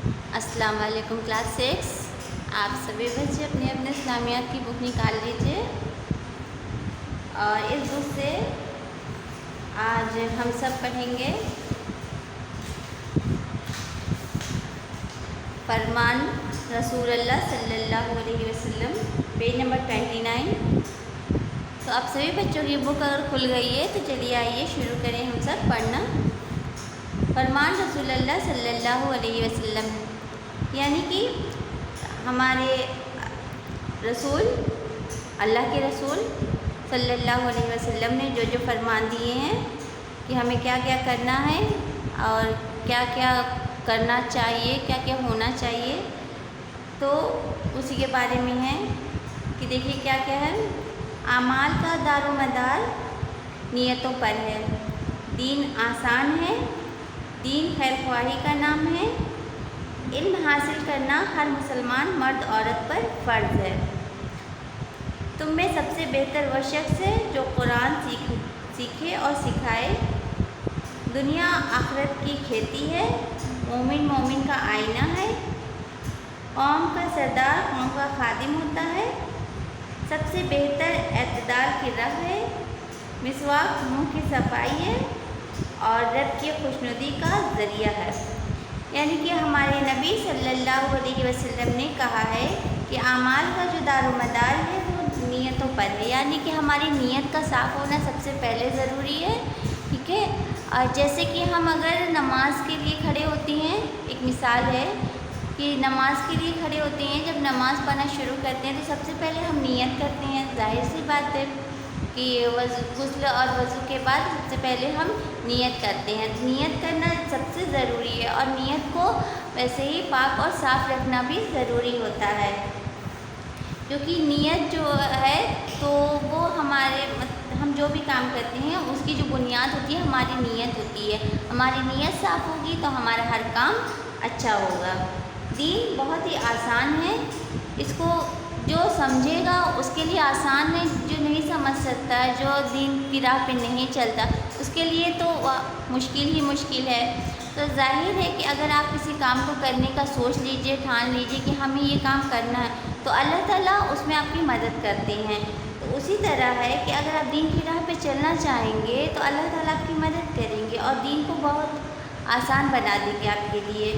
अस्सलाम वालेकुम क्लास 6। आप सभी बच्चे अपने अपने इस्लामियात की बुक निकाल लीजिए और इस बुक से आज हम सब पढ़ेंगे फरमान रसूलुल्लाह सल्लल्लाहु अलैहि वसल्लम, पेज नंबर 29। तो आप सभी बच्चों की बुक अगर खुल गई है तो चलिए आइए शुरू करें हम सब पढ़ना। फरमान रसूलुल्लाह सल्लल्लाहु अलैहि वसल्लम यानी कि हमारे रसूल, अल्लाह के रसूल सल्लल्लाहु अलैहि वसल्लम ने जो जो फरमान दिए हैं कि हमें क्या क्या करना है और क्या क्या करना चाहिए, क्या क्या होना चाहिए, तो उसी के बारे में है कि देखिए क्या क्या है। आमाल का दारोमदार नियतों पर है। दीन आसान है, दीन खैर ख्वाही का नाम है। इल्म हासिल करना हर मुसलमान मर्द औरत पर फ़र्ज़ है। तुम में सबसे बेहतर वह शख्स है जो कुरान सीखे और सिखाए। दुनिया आखिरत की खेती है, मोमिन मोमिन का आईना है। कौम का सरदार कौम का खादिम होता है। सबसे बेहतर एतदाल की राह है। मिसवाक मुँह की सफाई है और रब की खुशनुदी का ज़रिया है। यानी कि हमारे नबी सल्लल्लाहु अलैहि वसल्लम ने कहा है कि आमाल का जो दारोमदार है वो नीयतों पर है, यानी कि हमारी नीयत का साफ़ होना सबसे पहले ज़रूरी है। ठीक है, और जैसे कि हम अगर नमाज के लिए खड़े होते हैं, एक मिसाल है कि नमाज के लिए खड़े होते हैं, जब नमाज़ पढ़ना शुरू करते हैं तो सबसे पहले हम नीयत करते हैं। जाहिर सी बात है कि गुस्ल और वज़ू के बाद सबसे पहले हम नियत करते हैं। नीयत करना सबसे ज़रूरी है और नीयत को वैसे ही पाक और साफ़ रखना भी ज़रूरी होता है, क्योंकि नीयत जो है तो वो हम जो भी काम करते हैं उसकी जो बुनियाद होती है हमारी नीयत होती है। हमारी नीयत साफ़ होगी तो हमारा हर काम अच्छा होगा। दीन बहुत ही आसान है, इसको जो समझेगा उसके लिए आसान है, जो नहीं समझ सकता, जो दीन की राह पे नहीं चलता उसके लिए तो मुश्किल ही मुश्किल है। तो जाहिर है कि अगर आप किसी काम को करने का सोच लीजिए, ठान लीजिए कि हमें ये काम करना है, तो अल्लाह ताला उसमें आपकी मदद करते हैं। तो उसी तरह है कि अगर आप दीन की राह पे चलना चाहेंगे तो अल्लाह ताला आपकी मदद करेंगे और दीन को बहुत आसान बना देंगे आपके लिए।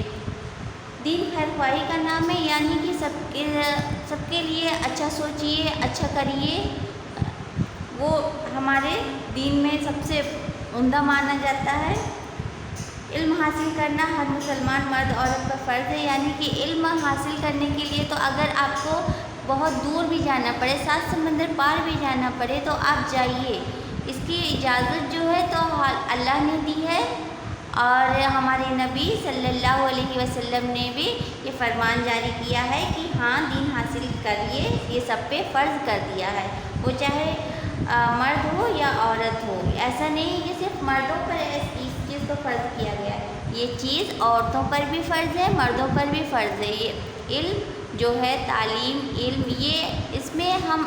दीन खैर ख्वाही का नाम है, यानी कि सबके लिए अच्छा सोचिए, अच्छा करिए। वो हमारे दीन में सबसे उम्दा माना जाता है। इल्म हासिल करना हर मुसलमान मर्द औरत पर फ़र्ज़ है, यानी कि इल्म हासिल करने के लिए तो अगर आपको बहुत दूर भी जाना पड़े, 7 समंदर पार भी जाना पड़े तो आप जाइए। इसकी इजाज़त जो है तो अल्लाह ने दी है और हमारे नबी सल्लल्लाहु अलैहि वसल्लम ने भी ये फरमान जारी किया है कि हाँ, दीन हासिल करिए, ये सब पे फ़र्ज़ कर दिया है। वो चाहे मर्द हो या औरत हो, ऐसा नहीं कि सिर्फ मर्दों पर इस चीज़ को फ़र्ज़ किया गया है। ये चीज़ औरतों पर भी फ़र्ज़ है, मर्दों पर भी फ़र्ज़ है। ये इल्म जो है, तालीम, इल्म, ये इसमें हम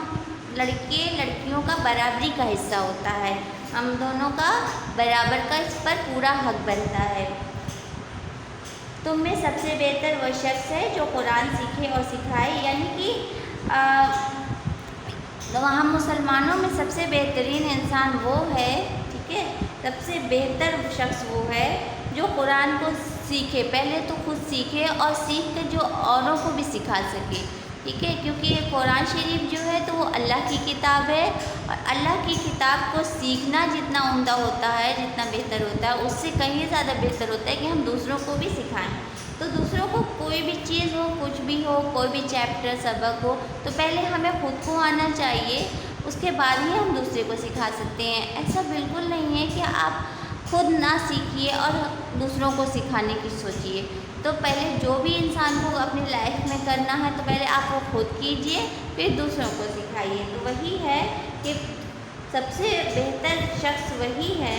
लड़के लड़कियों का बराबरी का हिस्सा होता है। हम दोनों का बराबर का इस पर पूरा हक बनता है। तुम में सबसे बेहतर वह शख्स है जो कुरान सीखे और सिखाए, यानी कि हम मुसलमानों में सबसे बेहतरीन इंसान वो है, ठीक है, सबसे बेहतर शख्स वो है जो कुरान को सीखे, पहले तो खुद सीखे और सीख कर जो औरों को भी सिखा सके। ठीक है, क्योंकि ये कुरान शरीफ जो है तो वो अल्लाह की किताब है और अल्लाह की किताब को सीखना जितना उम्दा होता है, जितना बेहतर होता है, उससे कहीं ज़्यादा बेहतर होता है कि हम दूसरों को भी सिखाएं। तो दूसरों को कोई भी चीज़ हो, कुछ भी हो, कोई भी चैप्टर सबक हो, तो पहले हमें खुद को आना चाहिए, उसके बाद ही हम दूसरे को सिखा सकते हैं। ऐसा बिल्कुल नहीं है कि आप खुद ना सीखिए और दूसरों को सिखाने की सोचिए। तो पहले जो भी इंसान को अपनी लाइफ में करना है तो पहले आप वो खुद कीजिए, फिर दूसरों को सिखाइए। तो वही है कि सबसे बेहतर शख्स वही है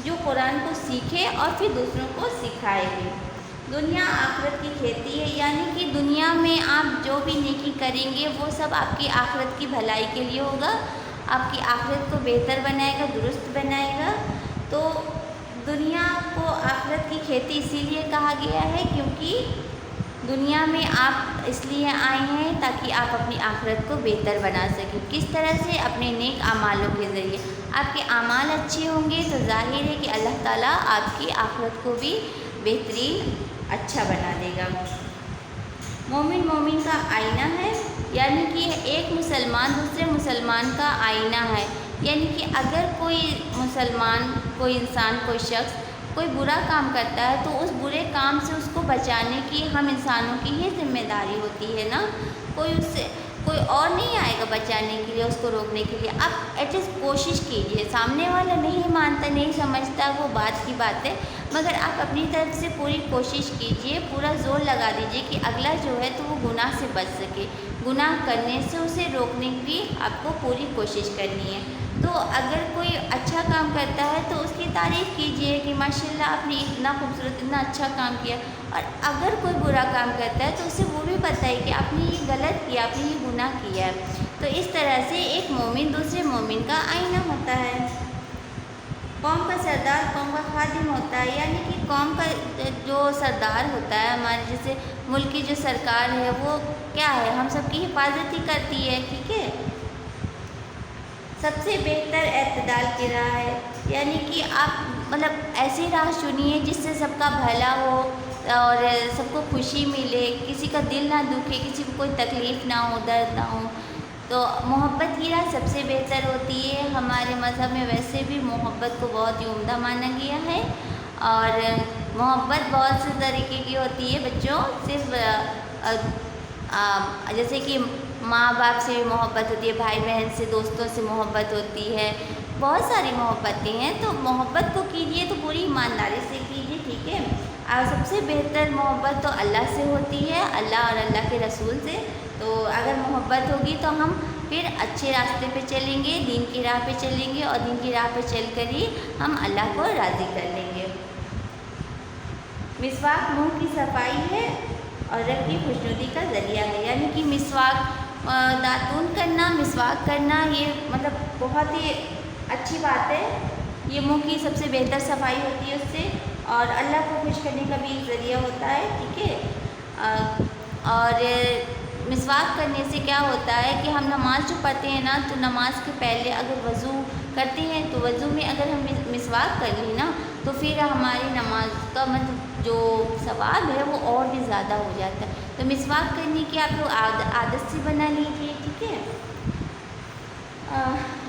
जो कुरान को सीखे और फिर दूसरों को सिखाए भी। दुनिया आखिरत की खेती है, यानी कि दुनिया में आप जो भी नेकी करेंगे वो सब आपकी आखिरत की भलाई के लिए होगा, आपकी आखिरत को बेहतर बनाएगा, दुरुस्त बनाएगा। तो दुनिया को आखिरत की खेती इसीलिए कहा गया है क्योंकि دنیا میں آپ اس لیے آئے ہیں تاکہ آپ اپنی آخرت کو بہتر بنا سکیں۔ کس طرح سے؟ اپنے نیک اعمالوں کے ذریعے۔ آپ کے اعمال اچھے ہوں گے تو ظاہر ہے کہ اللہ تعالیٰ آپ کی آخرت کو بھی بہترین اچھا بنا دے گا۔ مومن مومن کا آئینہ ہے، یعنی کہ ایک مسلمان دوسرے مسلمان کا آئینہ ہے، یعنی کہ اگر کوئی مسلمان، کوئی انسان، کوئی شخص کوئی برا کام کرتا ہے تو اس برے کام سے اس کو بچانے کی ہم انسانوں کی ہی ذمہ داری ہوتی ہے نا۔ کوئی اور نہیں آئے گا بچانے کے لیے، اس کو روکنے کے لیے۔ آپ ایٹ لیسٹ کوشش کیجئے۔ سامنے والا نہیں مانتا، نہیں سمجھتا، وہ بات کی بات ہے، مگر آپ اپنی طرف سے پوری کوشش کیجئے، پورا زور لگا دیجئے کہ اگلا جو ہے تو وہ گناہ سے بچ سکے۔ گناہ کرنے سے اسے روکنے کی آپ کو پوری کوشش کرنی ہے۔ تو اگر کوئی اچھا کام کرتا ہے تو اس کی تعریف کیجئے کہ ماشاءاللہ آپ نے اتنا خوبصورت، اتنا اچھا کام کیا۔ اور اگر کوئی برا کام کرتا ہے تو اسے وہ بھی پتہ ہے کہ آپ نے یہ غلط کیا، آپ نے یہ گناہ کیا ہے۔ تو اس طرح سے ایک مومن دوسرے مومن کا آئینہ ہوتا ہے۔ قوم کا سردار قوم کا خادم ہوتا ہے، یعنی کہ قوم کا جو سردار ہوتا ہے، ہمارے جیسے ملک کی جو سرکار ہے وہ کیا ہے؟ ہم سب کی حفاظت ہی کرتی ہے، ٹھیک ہے۔ سب سے بہتر اعتدال کی راہ ہے، یعنی کہ آپ ایسی راہ چنیے جس سے سب کا بھلا ہو اور سب کو خوشی ملے، کسی کا دل نہ دکھے، کسی کو کوئی تکلیف نہ ہو، درد نہ ہو۔ تو محبت کی راہ سب سے بہتر ہوتی ہے۔ ہمارے مذہب میں ویسے بھی محبت کو بہت ہی عمدہ مانا گیا ہے، اور محبت بہت سے طریقے کی ہوتی ہے بچوں۔ صرف جیسے کہ ماں باپ سے بھی محبت ہوتی ہے، بھائی بہن سے، دوستوں سے محبت ہوتی ہے، بہت ساری محبتیں ہیں۔ تو محبت کو کیجیے تو پوری ایمانداری سے کیجیے، ٹھیک ہے۔ اور سب سے بہتر محبت تو اللہ سے ہوتی ہے، اللہ اور اللہ کے رسول سے۔ تو اگر محبت ہوگی تو ہم پھر اچھے راستے پہ چلیں گے، دین کی راہ پہ چلیں گے، اور دین کی راہ پہ چل کر ہی ہم اللہ کو راضی کر لیں گے۔ مسواک منہ کی صفائی ہے اور رب کی خوشنودی کا ذریعہ ہے، یعنی کہ مسواک داتون کرنا، مسواک کرنا، یہ بہت ہی اچھی بات ہے۔ یہ منہ کی سب سے بہتر صفائی ہوتی ہے اس سے، اور اللہ کو خوش کرنے کا بھی ایک ذریعہ ہوتا ہے، ٹھیک ہے۔ اور مسواک کرنے سے کیا ہوتا ہے کہ ہم نماز جو پڑھتے ہیں نا، تو نماز کے پہلے اگر وضو کرتے ہیں تو وضو میں اگر ہم مسواک کر لیں نا تو پھر ہماری نماز کا جو ثواب ہے وہ اور بھی زیادہ ہو جاتا ہے۔ تو مسواک کرنے کی آپ لوگ عادت سے بنا لیجیے، ٹھیک ہے۔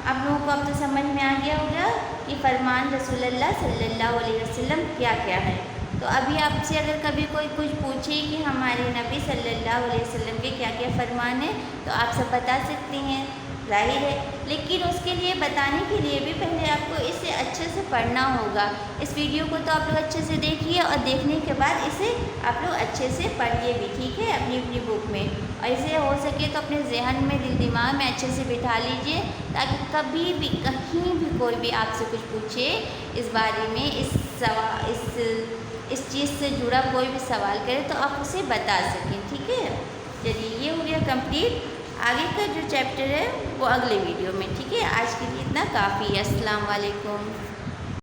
آپ لوگوں کو اب تو سمجھ میں آ گیا ہوگا کہ فرمان رسول اللہ صلی اللہ علیہ وسلم کیا کیا ہے۔ تو ابھی آپ سے اگر کبھی کوئی کچھ پوچھے کہ ہمارے نبی صلی اللہ علیہ وسلم کے کیا کیا فرمان ہیں تو آپ سب بتا سکتے ہیں، ظاہر ہے، لیکن اس کے لیے بتانے کے لیے بھی پہلے آپ کو اسے اچھے سے پڑھنا ہوگا۔ اس ویڈیو کو تو آپ لوگ اچھے سے دیکھیے، اور دیکھنے کے بعد اسے آپ لوگ اچھے سے پڑھیے بھی، ٹھیک ہے، اپنی اپنی بک میں، اور اسے ہو سکے تو اپنے ذہن میں، دل دماغ میں اچھے سے بٹھا لیجیے، تاکہ کبھی بھی کہیں بھی کوئی بھی آپ سے کچھ پوچھے اس بارے میں، اس چیز سے جڑا کوئی بھی سوال کرے تو آپ اسے بتا سکیں، ٹھیک ہے۔ چلیے یہ ہو گیا کمپلیٹ۔ آگے کا جو چیپٹر ہے وہ اگلے ویڈیو میں، ٹھیک ہے۔ آج کے لیے اتنا کافی ہے۔ السلام علیکم۔